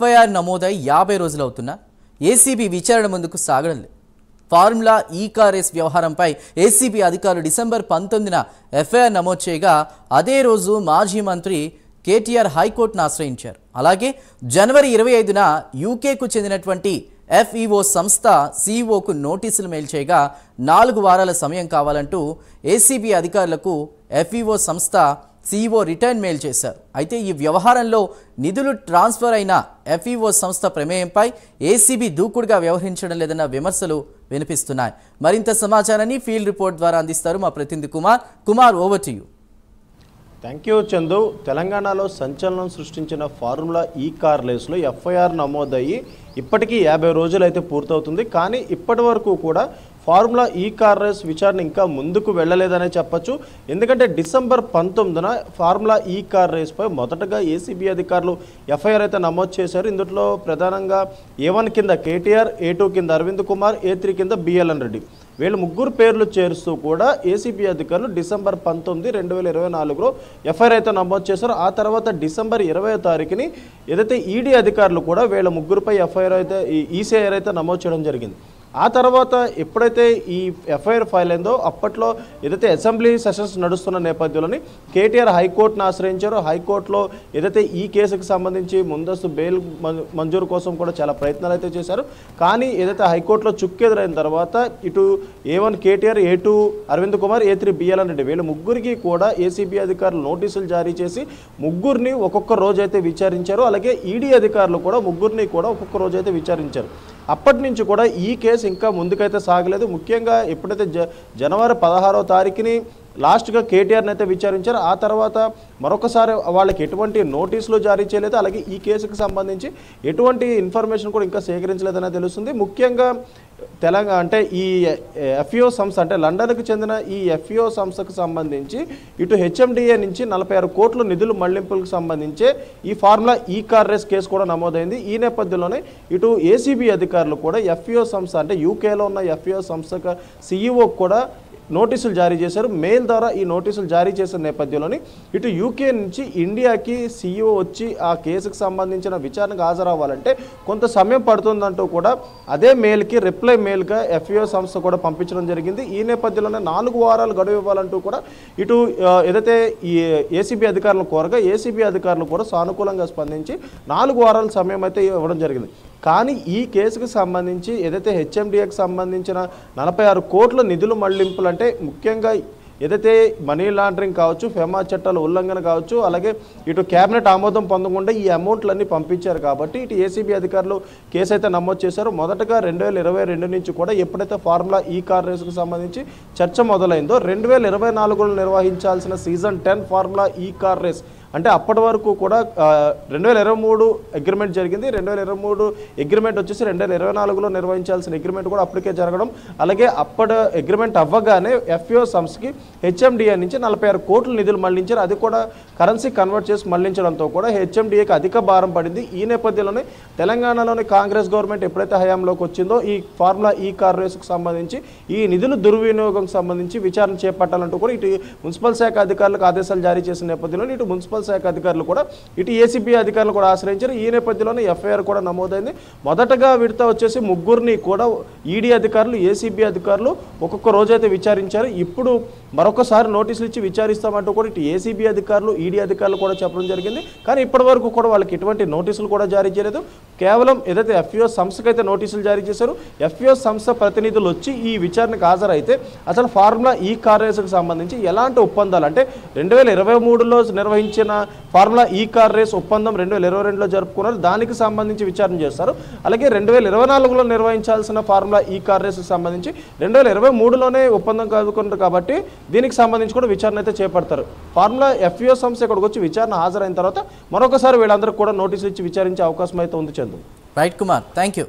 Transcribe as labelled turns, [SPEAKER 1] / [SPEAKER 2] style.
[SPEAKER 1] FIR నమోదై 50 రోజులవుతున్నా ACB విచారణ ముందుకు సాగడం లేదు. ఫార్ములా ఈ కార్ రేస్ వ్యవహారంపై ఏసీబీ అధికారులు డిసెంబర్ 19న ఎఫ్ఐఆర్ నమోదు చేయగా అదే రోజు మాజీ మంత్రి కేటీఆర్ హైకోర్టును ఆశ్రయించారు. అలాగే జనవరి 25న యూకేకు చెందినటువంటి ఎఫ్ఈఓ సంస్థ సీఈఓకు నోటీసులు మెయిల్ చేయగా 4 వారాల సమయం కావాలంటూ ఏసీబీ అధికారులకు ఎఫ్ఈఓ సంస్థ సీఈఓ రిటర్న్ మెయిల్ చేశారు. అయితే ఈ వ్యవహారంలో నిధులు ట్రాన్స్ఫర్ అయిన ఎఫ్ఈఓ సంస్థ ప్రమేయంపై ఏసీబీ దూకుడుగా వ్యవహరించడం లేదన్న విమర్శలు వినిపిస్తున్నాయి. మరింత సమాచారాన్ని ఫీల్డ్ రిపోర్ట్ ద్వారా అందిస్తారు మా ప్రతినిధి Kumar. Over to you.
[SPEAKER 2] Thank you Chandu. తెలంగాణలో సంచలనం సృష్టించిన ఫార్ములా ఈ కార్ రేస్లో ఎఫ్ఐఆర్ నమోదయ్యి ఇప్పటికీ 50 రోజులు అయితే పూర్తవుతుంది. కానీ ఇప్పటి వరకు కూడా ఫార్ములా ఈ కార్ రేస్ విచారణ ఇంకా ముందుకు వెళ్ళలేదనే చెప్పచ్చు. ఎందుకంటే డిసెంబర్ 19న ఫార్ములా ఈ కార్ రేస్పై మొదటగా ఏసీబీ అధికారులు ఎఫ్ఐఆర్ అయితే నమోదు చేశారు. ఇందులో ప్రధానంగా A1 కింద కేటీఆర్, A2 కింద అరవింద్ కుమార్, A3 కింద బిఎల్ఎన్ రెడ్డి వీళ్ళు ముగ్గురు పేర్లు చేరుస్తూ కూడా ఏసీబీ అధికారులు డిసెంబర్ 19, 2024లో ఎఫ్ఐఆర్ అయితే నమోదు చేశారు. ఆ తర్వాత డిసెంబర్ 20వ తారీఖుని ఏదైతే ఈడీ అధికారులు కూడా వీళ్ళ ముగ్గురుపై ఎఫ్ఐఆర్ అయితే ఈసీఐఆర్ అయితే నమోదు చేయడం జరిగింది. ఆ తర్వాత ఎప్పుడైతే ఈ ఎఫ్ఐఆర్ ఫైల్ అయిందో అప్పట్లో ఏదైతే అసెంబ్లీ సెషన్స్ నడుస్తున్న నేపథ్యంలోని కేటీఆర్ హైకోర్టును ఆశ్రయించారో. హైకోర్టులో ఏదైతే ఈ కేసుకు సంబంధించి ముందస్తు బెయిల్ మంజూరు కోసం కూడా చాలా ప్రయత్నాలు అయితే చేశారు. కానీ ఏదైతే హైకోర్టులో చుక్కెదురైన తర్వాత ఇటు A1 KTR, A2 Arvind Kumar, A3 BLN Reddy వీళ్ళ ముగ్గురికి కూడా ఏసీబీ అధికారులు నోటీసులు జారీ చేసి ముగ్గురిని ఒక్కొక్క రోజు అయితే విచారించారు. అలాగే ఈడీ అధికారులు కూడా ముగ్గురిని కూడా ఒక్కొక్క రోజు అయితే విచారించారు. అప్పటి నుంచి కూడా ఈ కేసు ఇంకా ముందుకైతే సాగలేదు. ముఖ్యంగా ఎప్పుడైతే జనవరి 16వ తారీఖుని లాస్ట్గా కేటీఆర్ని అయితే విచారించారు. ఆ తర్వాత మరొకసారి వాళ్ళకి ఎటువంటి నోటీసులు జారీ చేయలేదు. అలాగే ఈ కేసుకు సంబంధించి ఎటువంటి ఇన్ఫర్మేషన్ కూడా ఇంకా సేకరించలేదని తెలుస్తుంది. ముఖ్యంగా తెలంగాణ అంటే ఈ ఎఫ్ఈఓ సంస్థ అంటే లండన్కు చెందిన ఈ ఎఫ్ఈఓ సంస్థకు సంబంధించి ఇటు హెచ్ఎండిఏ నుంచి 46 కోట్ల నిధులు మళ్లింపులకు సంబంధించే ఈ ఫార్ములా ఈ కార్ రేస్ కేసు కూడా నమోదైంది. ఈ నేపథ్యంలోనే ఇటు ఏసీబీ అధికారులు కూడా ఎఫ్ఈఓ సంస్థ అంటే యూకేలో ఉన్న ఎఫ్ఈఓ సంస్థకు సీఈఓ కూడా నోటీసులు జారీ చేశారు. మెయిల్ ద్వారా ఈ నోటీసులు జారీ చేసిన నేపథ్యంలోని ఇటు యూకే నుంచి ఇండియాకి సీఈఓ వచ్చి ఆ కేసుకు సంబంధించిన విచారణకు హాజరవ్వాలంటే కొంత సమయం పడుతుందంటూ కూడా అదే మెయిల్కి రిప్లై మెయిల్గా ఎఫ్ఈఓ సంస్థ కూడా పంపించడం జరిగింది. ఈ నేపథ్యంలోనే 4 వారాలు గడువు ఇవ్వాలంటూ కూడా ఇటు ఏదైతే ఈ ఏసీబీ అధికారులు కోరగా ఏసీబీ అధికారులు కూడా సానుకూలంగా స్పందించి 4 వారాల సమయం అయితే ఇవ్వడం జరిగింది. కానీ ఈ కేసుకు సంబంధించి ఏదైతే హెచ్ఎండిఏకి సంబంధించిన 46 కోట్ల నిధులు మళ్లింపులు అంటే ముఖ్యంగా ఏదైతే మనీ లాండరింగ్ కావచ్చు, ఫెమా చట్టాల ఉల్లంఘన కావచ్చు, అలాగే ఇటు కేబినెట్ ఆమోదం పొందకుండా ఈ అమౌంట్లన్నీ పంపించారు. కాబట్టి ఇటు ఏసీబీ అధికారులు కేసు అయితే నమోదు చేశారు. మొదటగా 2022 నుంచి కూడా ఎప్పుడైతే ఫార్ములా ఈ కార్ రేసుకు సంబంధించి చర్చ మొదలైందో 2024లో నిర్వహించాల్సిన సీజన్ 10 ఫార్ములా ఈ కార్ రేస్ అంటే అప్పటి వరకు కూడా 2023 అగ్రిమెంట్ జరిగింది. 2023 అగ్రిమెంట్ వచ్చేసి 2024లో నిర్వహించాల్సిన అగ్రిమెంట్ కూడా అప్పటికే జరగడం, అలాగే అప్పటి అగ్రిమెంట్ అవ్వగానే ఎఫ్ఈఓ సంస్థకి హెచ్ఎండిఏ నుంచి 46 కోట్ల నిధులు మళ్లించారు. అది కూడా కరెన్సీ కన్వర్ట్ చేసి మళ్లించడంతో కూడా హెచ్ఎండిఏకి అధిక భారం పడింది. ఈ నేపథ్యంలోనే తెలంగాణలోని కాంగ్రెస్ గవర్నమెంట్ ఎప్పుడైతే హయాంలోకి వచ్చిందో ఈ ఫార్ములా ఈ కార్ రేసుకు సంబంధించి ఈ నిధుల దుర్వినియోగం సంబంధించి విచారణ చేపట్టాలంటూ కూడా ఇటు మున్సిపల్ శాఖ అధికారులకు ఆదేశాలు జారీ చేసిన నేపథ్యంలో ఇటు మున్సిపల్ శాఖ అధికారులు కూడా ఇటు ఏసీబీ అధికారులు కూడా ఆశ్రయించారు. ఈ నేపథ్యంలోనే ఎఫ్ఐఆర్ కూడా నమోదైంది. మొదటగా విడత వచ్చేసి ముగ్గురిని కూడా ఈడీ అధికారులు, ఏసీబీ అధికారులు ఒక్కొక్క రోజైతే విచారించారు. ఇప్పుడు మరొకసారి నోటీసులు ఇచ్చి విచారిస్తామంటూ కూడా ఇటు ఏసీబీ అధికారులు, ఈడీ అధికారులు కూడా చెప్పడం జరిగింది. కానీ ఇప్పటి వరకు కూడా వాళ్ళకి ఎటువంటి నోటీసులు కూడా జారీ చేయలేదు. కేవలం ఏదైతే ఎఫ్ఈఓ సంస్థకైతే నోటీసులు జారీ చేశారు. ఎఫ్ఈఓ సంస్థ ప్రతినిధులు వచ్చి ఈ విచారణకు హాజరైతే అసలు ఫార్ములా ఈ కార్ రేసుకు సంబంధించి ఎలాంటి ఒప్పందాలు అంటే 2023లో నిర్వహించిన ఫార్ములా ఈ కార్ రేస్ ఒప్పందం 2022లో జరుపుకున్నారు. దానికి సంబంధించి విచారణ చేస్తారు. అలాగే 2024లో నిర్వహించాల్సిన ఫార్ములా ఈ కార్ రేస్కి సంబంధించి 2023లోనే ఒప్పందం కాదుకున్నారు. కాబట్టి దీనికి సంబంధించి కూడా విచారణ అయితే చేపడతారు. ఫార్ములా ఎఫ్ఈఓ సంస్థ ఇక్కడికి వచ్చి విచారణ హాజరైన తర్వాత మరొకసారి వీళ్ళందరికీ కూడా నోటీసులు ఇచ్చి విచారించే అవకాశం అయితే ఉంది. Chandu.
[SPEAKER 1] Right Kumar, thank you.